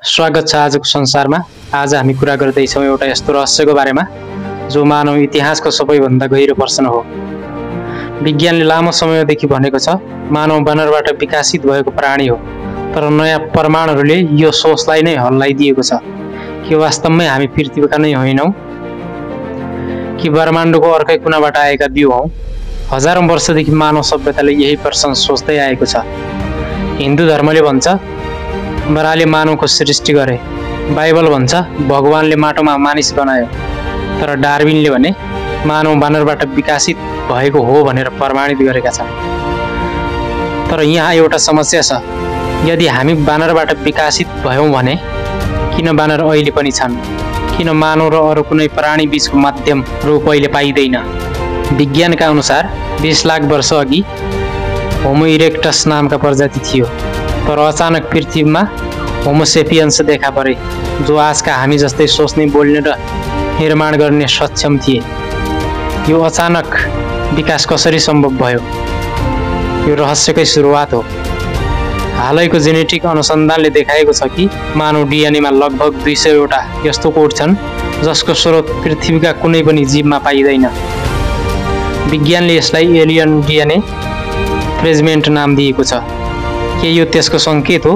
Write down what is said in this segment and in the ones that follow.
स्वागत छ आजको संसारमा। आज हामी कुरा गर्दैछौँ एउटा यस्तो रहस्यको बारेमा जो मानव इतिहासको सबैभन्दा गहिरो प्रश्न हो। विज्ञानले लामो समयदेखि भनेको छ मानव बानरबाट विकसित भएको प्राणी हो, तर नयाँ प्रमाणहरूले यो सोचलाई नै हल्लाइदिएको छ कि वास्तवमै हामी पृथ्वीका नै होइनौँ कि ब्रह्माण्डको अर्कै कुनाबाट आएका बिउ हौँ। हजारौं वर्षदेखि मानव सभ्यताले यही प्रश्न सोच्दै आएको छ। हिन्दू धर्मले भन्छ बराले मानवको सृष्टि गरे, बाइबल भन्छ भगवानले माटोमा मानिस बनायो, तर डार्विनले भने मानव बानरबाट विकसित भएको हो भनेर प्रमाणित गरेका छन्। तर यहाँ एउटा समस्या छ, यदि हामी बानरबाट विकसित भयौँ भने किन बानर अहिले पनि छन्? किन मानव र अरू कुनै प्राणी बीचको माध्यम रूप अहिले पाइँदैन? विज्ञानका अनुसार 20 लाख वर्ष अघि होमो इरेक्टस नामका प्रजाति थियो, तर अचानक पृथ्वीमा होमोसेपियन्स देखा परे जो आजका हामी जस्तै सोच्ने, बोल्ने र निर्माण गर्ने सक्षम थिए। यो अचानक विकास कसरी सम्भव भयो? यो रहस्यकै सुरुवात हो। हालैको जेनेटिक अनुसन्धानले देखाएको छ कि मानव डिएनएमा लगभग 200वटा यस्तो कोड छन् जसको स्रोत पृथ्वीका कुनै पनि जीवमा पाइँदैन। विज्ञानले यसलाई एलियन डिएनए फ्रेगमेन्ट नाम दिएको छ। के यो त्यसको सङ्केत हो?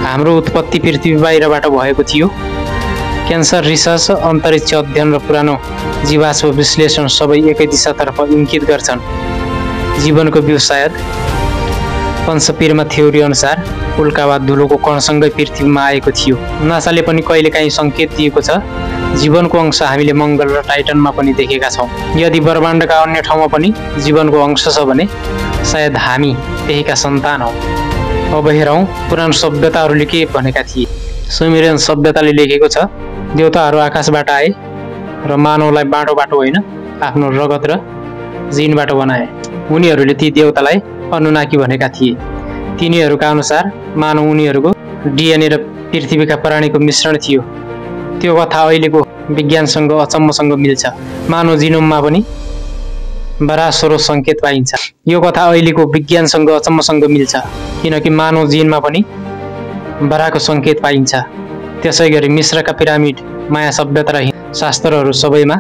हाम्रो उत्पत्ति पृथ्वी बाहिरबाट भएको थियो? क्यान्सर रिसर्च, अन्तरिक्ष अध्ययन र पुरानो जीवाश्म विश्लेषण सबै एकै दिशातर्फ इङ्गित गर्छन्। जीवनको बिउ सायद पञ्चपिरमा थ्योरी अनुसार उल्का वा धुलोको कणसँगै पृथ्वीमा आएको थियो। नासाले पनि कहिलेकाहीँ सङ्केत दिएको छ जीवनको अंश हामीले मङ्गल र टाइटनमा पनि देखेका छौँ। यदि ब्रह्माण्डका अन्य ठाउँमा पनि जीवनको अंश छ भने सायद हामी त्यहीका सन्तान हौँ। अब हेरौँ पुरानो सभ्यताहरूले के भनेका थिए। सुमेरियन सभ्यताले लेखेको छ देवताहरू आकाशबाट आए र मानवलाई बाटोबाट होइन आफ्नो रगत र जिनबाट बनाए। उनीहरूले ती देवतालाई अनुनाकी भनेका थिए। तिनीहरूका अनुसार मानव उनीहरूको डिएनए र पृथ्वीका प्राणीको मिश्रण थियो। त्यो कथा अहिलेको विज्ञानसँग अचम्मसँग मिल्छ। मानव जिनोममा पनि बरासरो सङ्केत पाइन्छ। यो कथा अहिलेको विज्ञानसँग अचम्मसँग मिल्छ किनकि मानव जिनमा पनि बराको सङ्केत पाइन्छ। त्यसै गरी मिश्रका पिरामिड, माया सभ्यता र शास्त्रहरू सबैमा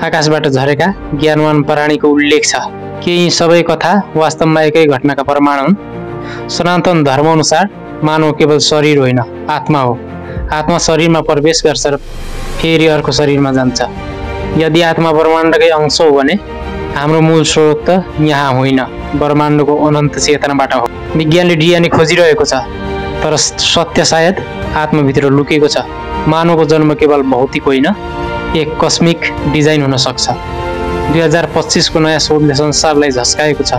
आकाशबाट झरेका ज्ञानवान प्राणीको उल्लेख छ। के यी सबै कथा वास्तवमा एकै घटनाका प्रमाण हुन्? सनातन धर्मअनुसार मानव केवल शरीर होइन, आत्मा हो। आत्मा शरीरमा प्रवेश गर्छ र फेरि अर्को शरीरमा जान्छ। यदि आत्मा ब्रह्माण्डकै अंश हो भने हाम्रो मूल स्रोत त यहाँ होइन, ब्रह्माण्डको अनन्त चेतनाबाट हो। विज्ञानले डिएनए खोजिरहेको छ, तर सत्य सायद आत्मभित्र लुकेको छ। मानवको जन्म केवल भौतिक होइन, एक कस्मिक डिजाइन हुन सक्छ। 2025 को नयाँ शोधले संसारलाई झस्काएको छ।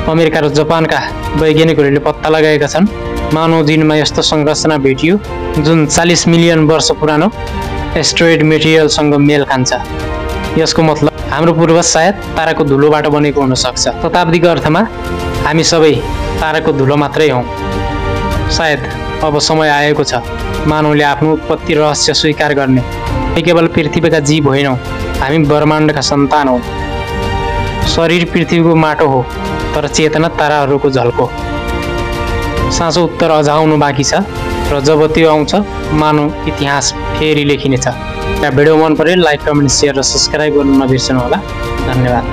अमेरिका र जापानका वैज्ञानिकहरूले पत्ता लगाएका छन् मानव जिनमा यस्तो संरचना भेटियो जुन 40 मिलियन वर्ष पुरानो एस्ट्रोइड मेटेरियलसँग मेल खान्छ। यसको मतलब हाम्रो पूर्वज सायद ताराको धुलोबाट बनेको हुन सक्छ। शताब्दीको अर्थमा हामी सबै ताराको धुलो मात्रै हौँ। सायद अब समय आएको छ मानवले आफ्नो उत्पत्ति रहस्य स्वीकार गर्ने। हामी केवल पृथ्वीका जीव होइनौँ, हामी ब्रह्माण्डका सन्तान हौँ। शरीर पृथ्वीको माटो हो, तर चेतना ताराहरूको झल्को। साँचो उत्तर अझ आउनु बाँकी छ र जब त्यो आउँछ मानव इतिहास फेरि लेखिनेछ। भिडियो मन परे लाइक, कमेन्ट, सेयर र सब्सक्राइब गर्नु नबिर्सनु होला। धन्यवाद।